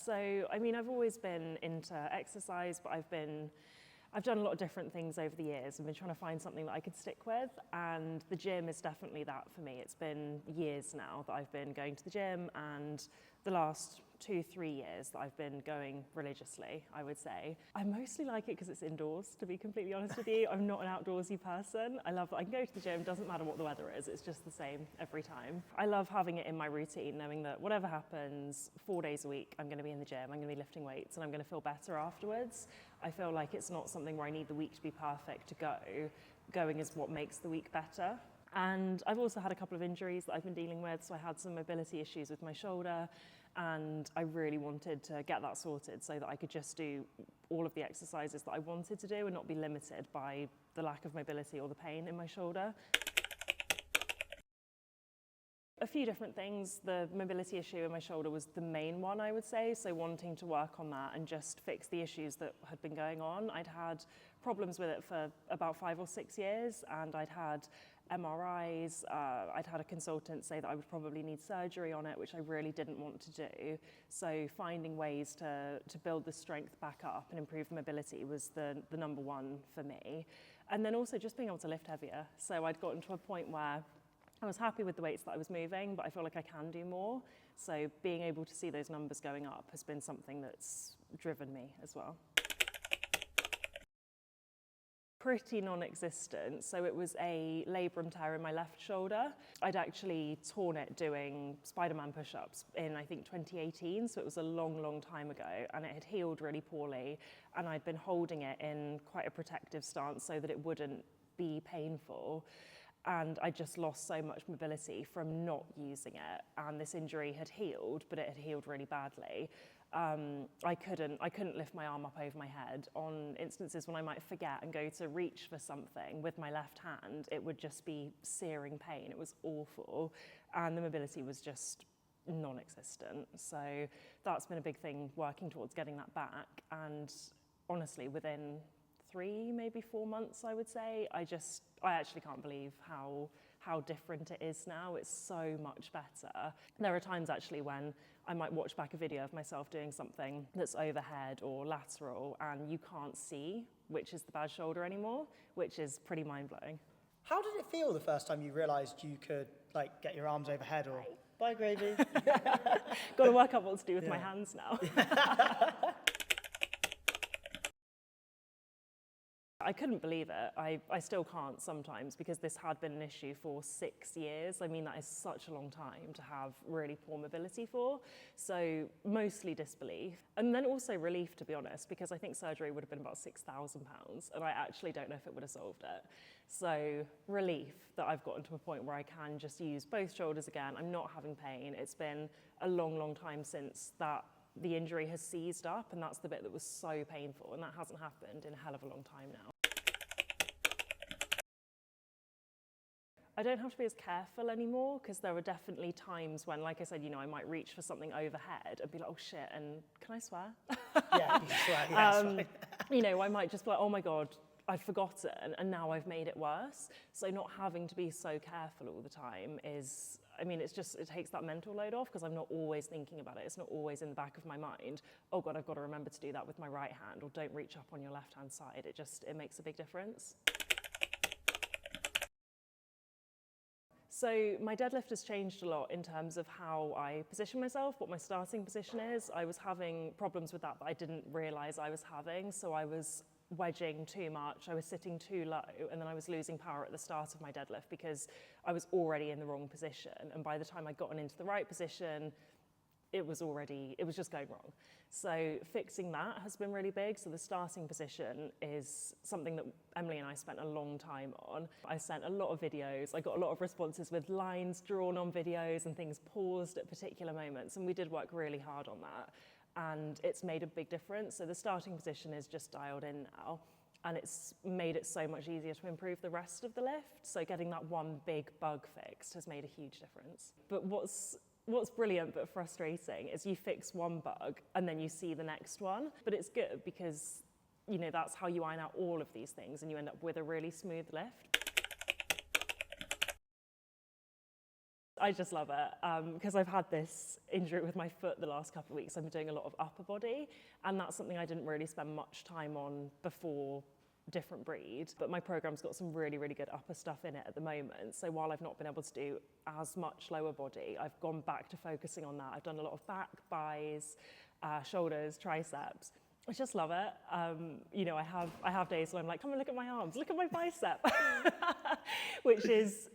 So, I mean, I've always been into exercise, but I've done a lot of different things over the years. I've been trying to find something that I could stick with, and the gym is definitely that for me. It's been years now that I've been going to the gym, and the last 2-3 years that I've been going religiously, I would say. I mostly like it because it's indoors, to be completely honest with you. I'm not an outdoorsy person. I love that I can go to the gym, doesn't matter what the weather is, it's just the same every time. I love having it in my routine, knowing that whatever happens, 4 days a week, I'm going to be in the gym, I'm going to be lifting weights, and I'm going to feel better afterwards. I feel like it's not something where I need the week to be perfect to go. Going is what makes the week better. And I've also had a couple of injuries that I've been dealing with, so I had some mobility issues with my shoulder, and I really wanted to get that sorted so that I could just do all of the exercises that I wanted to do and not be limited by the lack of mobility or the pain in my shoulder. A few different things. The mobility issue in my shoulder was the main one, I would say, so wanting to work on that and just fix the issues that had been going on. I'd had problems with it for about 5 or 6 years, and I'd had MRIs, I'd had a consultant say that I would probably need surgery on it, which I really didn't want to do. So finding ways to build the strength back up and improve the mobility was the number one for me. And then also just being able to lift heavier. So I'd gotten to a point where I was happy with the weights that I was moving, but I feel like I can do more. So being able to see those numbers going up has been something that's driven me as well. Pretty non-existent. So it was a labrum tear in my left shoulder. I'd actually torn it doing Spider-Man push-ups in, I think, 2018. So it was a long, long time ago, and it had healed really poorly. And I'd been holding it in quite a protective stance so that it wouldn't be painful. And I just lost so much mobility from not using it. And this injury had healed, but it had healed really badly. I couldn't lift my arm up over my head. On instances when I might forget and go to reach for something with my left hand, it would just be searing pain. It was awful. And the mobility was just non-existent. So that's been a big thing, working towards getting that back. And honestly, within 3, maybe 4 months, I would say, I actually can't believe how different it is now. It's so much better. There are times actually when I might watch back a video of myself doing something that's overhead or lateral, and you can't see which is the bad shoulder anymore, which is pretty mind-blowing. How did it feel the first time you realised you could get your arms overhead or bye gravy? Got to work out what to do with my hands now. I couldn't believe it. I still can't sometimes, because this had been an issue for 6 years. I mean, that is such a long time to have really poor mobility for. So mostly disbelief. And then also relief, to be honest, because I think surgery would have been about £6,000, and I actually don't know if it would have solved it. So relief that I've gotten to a point where I can just use both shoulders again. I'm not having pain. It's been a long, long time since the injury has seized up, and that's the bit that was so painful, and that hasn't happened in a hell of a long time now. I don't have to be as careful anymore, because there are definitely times when, like I said, I might reach for something overhead and be like, oh shit, and can I swear? Yeah, you can swear, yeah, I might just be like, oh my God, I've forgotten, and now I've made it worse. So not having to be so careful all the time is, it takes that mental load off, because I'm not always thinking about it. It's not always in the back of my mind, oh God, I've got to remember to do that with my right hand, or don't reach up on your left-hand side. It makes a big difference. So my deadlift has changed a lot in terms of how I position myself, what my starting position is. I was having problems with that I didn't realise I was having. So I was wedging too much, I was sitting too low, and then I was losing power at the start of my deadlift because I was already in the wrong position. And by the time I'd gotten into the right position, it was just going wrong. So fixing that has been really big. So the starting position is something that Emily and I spent a long time on. I sent a lot of videos. I got a lot of responses with lines drawn on videos and things paused at particular moments. And we did work really hard on that. And it's made a big difference. So the starting position is just dialed in now. And it's made it so much easier to improve the rest of the lift. So getting that one big bug fixed has made a huge difference. But what's brilliant but frustrating is you fix one bug and then you see the next one. But it's good because, that's how you iron out all of these things and you end up with a really smooth lift. I just love it because I've had this injury with my foot the last couple of weeks. I've been doing a lot of upper body, and that's something I didn't really spend much time on before different breed, but my program's got some really, really good upper stuff in it at the moment. So while I've not been able to do as much lower body, I've gone back to focusing on that. I've done a lot of back, thighs, shoulders, triceps. I just love it. You know, I have days where I'm like, come and look at my arms, look at my bicep, which is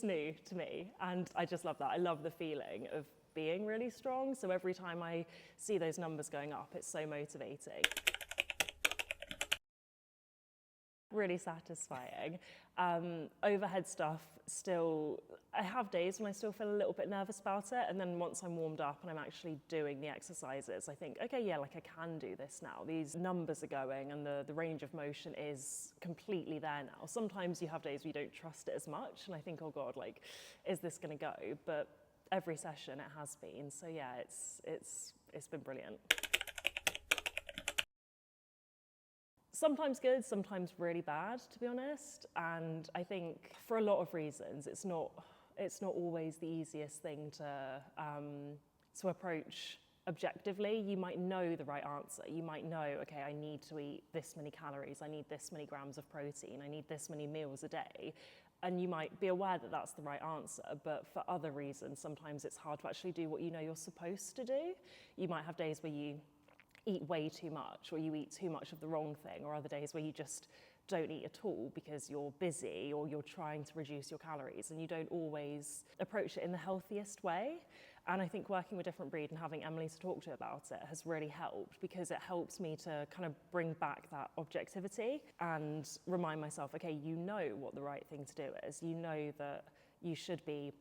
new to me, and I just love that. I love the feeling of being really strong. So every time I see those numbers going up, it's so motivating. Really satisfying. Overhead stuff, still, I have days when I still feel a little bit nervous about it, and then once I'm warmed up and I'm actually doing the exercises, I think, okay, yeah, like I can do this now. These numbers are going and the range of motion is completely there now. Sometimes you have days where you don't trust it as much, and I think, oh God, like, is this gonna go? But every session it has been, so yeah, it's been brilliant. Sometimes good, sometimes really bad, to be honest. And I think for a lot of reasons, it's not always the easiest thing to approach objectively. You might know the right answer. You might know, okay, I need to eat this many calories, I need this many grams of protein, I need this many meals a day. And you might be aware that that's the right answer, but for other reasons, sometimes it's hard to actually do what you know you're supposed to do. You might have days where you eat way too much, or you eat too much of the wrong thing, or other days where you just don't eat at all because you're busy or you're trying to reduce your calories, and you don't always approach it in the healthiest way. And I think working with different breed and having Emily to talk to about it has really helped, because it helps me to kind of bring back that objectivity and remind myself, okay, you know what the right thing to do is. You know that you should be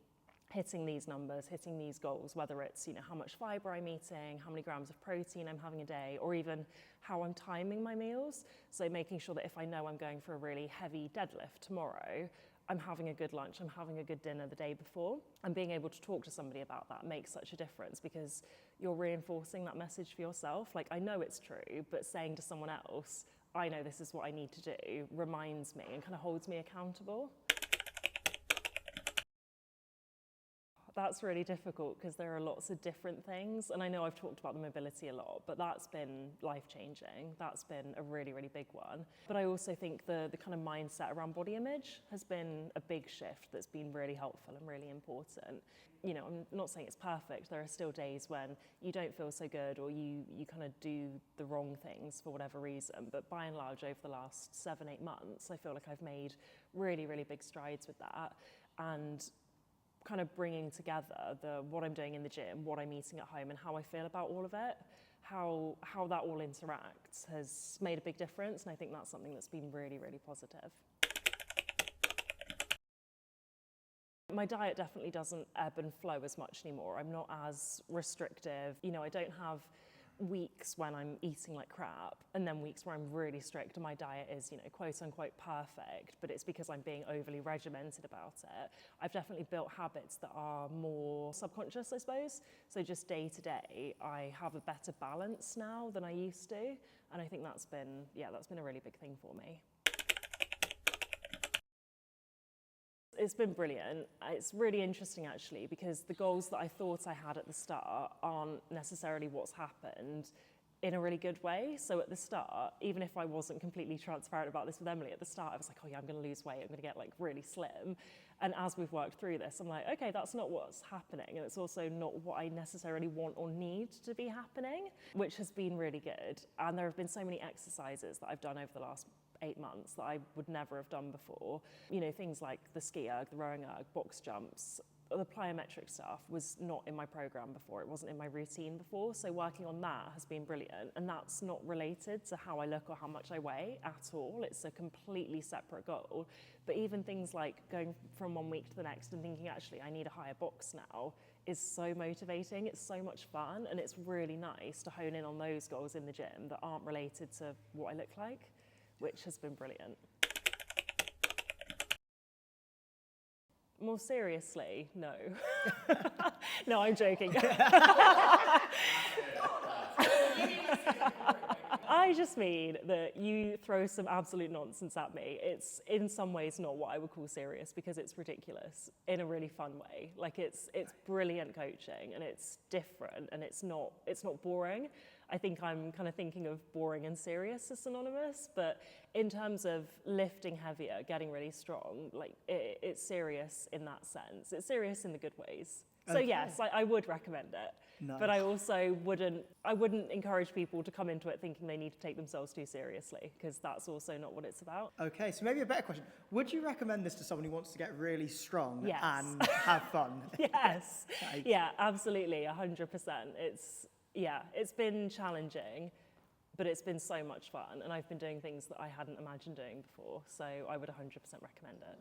hitting these numbers, hitting these goals, whether it's, you know, how much fiber I'm eating, how many grams of protein I'm having a day, or even how I'm timing my meals. So making sure that if I know I'm going for a really heavy deadlift tomorrow, I'm having a good lunch, I'm having a good dinner the day before. And being able to talk to somebody about that makes such a difference, because you're reinforcing that message for yourself. Like, I know it's true, but saying to someone else, I know this is what I need to do, reminds me and kind of holds me accountable. That's really difficult because there are lots of different things, and I know I've talked about the mobility a lot, but that's been life-changing. That's been a really, really big one. But I also think the kind of mindset around body image has been a big shift that's been really helpful and really important. You know, I'm not saying it's perfect. There are still days when you don't feel so good, or you kind of do the wrong things for whatever reason, but by and large, over the last 7-8 months, I feel like I've made really, really big strides with that. And kind of bringing together what I'm doing in the gym, what I'm eating at home, and how I feel about all of it, how that all interacts has made a big difference, and I think that's something that's been really, really positive. My diet definitely doesn't ebb and flow as much anymore. I'm not as restrictive. You know, I don't have weeks when I'm eating like crap, and then weeks where I'm really strict and my diet is, you know, quote unquote perfect, but it's because I'm being overly regimented about it. I've definitely built habits that are more subconscious, I suppose. So just day to day, I have a better balance now than I used to. And I think that's been a really big thing for me. It's been brilliant. It's really interesting actually, because the goals that I thought I had at the start aren't necessarily what's happened in a really good way. So at the start, even if I wasn't completely transparent about this with Emily at the start, I was like, oh yeah, I'm going to lose weight, I'm going to get like really slim. And as we've worked through this, I'm like, okay, that's not what's happening. And it's also not what I necessarily want or need to be happening, which has been really good. And there have been so many exercises that I've done over the last 8 months that I would never have done before. You know, things like the ski erg, the rowing erg, box jumps, the plyometric stuff was not in my program before. It wasn't in my routine before. So working on that has been brilliant. And that's not related to how I look or how much I weigh at all. It's a completely separate goal. But even things like going from one week to the next and thinking, actually, I need a higher box now, is so motivating. It's so much fun. And it's really nice to hone in on those goals in the gym that aren't related to what I look like, which has been brilliant. More seriously, no. No, I'm joking. I just mean that you throw some absolute nonsense at me. It's in some ways not what I would call serious because it's ridiculous in a really fun way. Like it's brilliant coaching and it's different and it's not boring. I think I'm kind of thinking of boring and serious as synonymous, but in terms of lifting heavier, getting really strong, like it's serious in that sense. It's serious in the good ways. So Okay. yes, I would recommend it. Nice. But I also wouldn't encourage people to come into it thinking they need to take themselves too seriously, because that's also not what it's about. Okay, so maybe a better question. Would you recommend this to someone who wants to get really strong Yes. and have fun? Yes. Like- Yeah, absolutely, 100%. It's been challenging, but it's been so much fun, and I've been doing things that I hadn't imagined doing before, so I would 100% recommend it.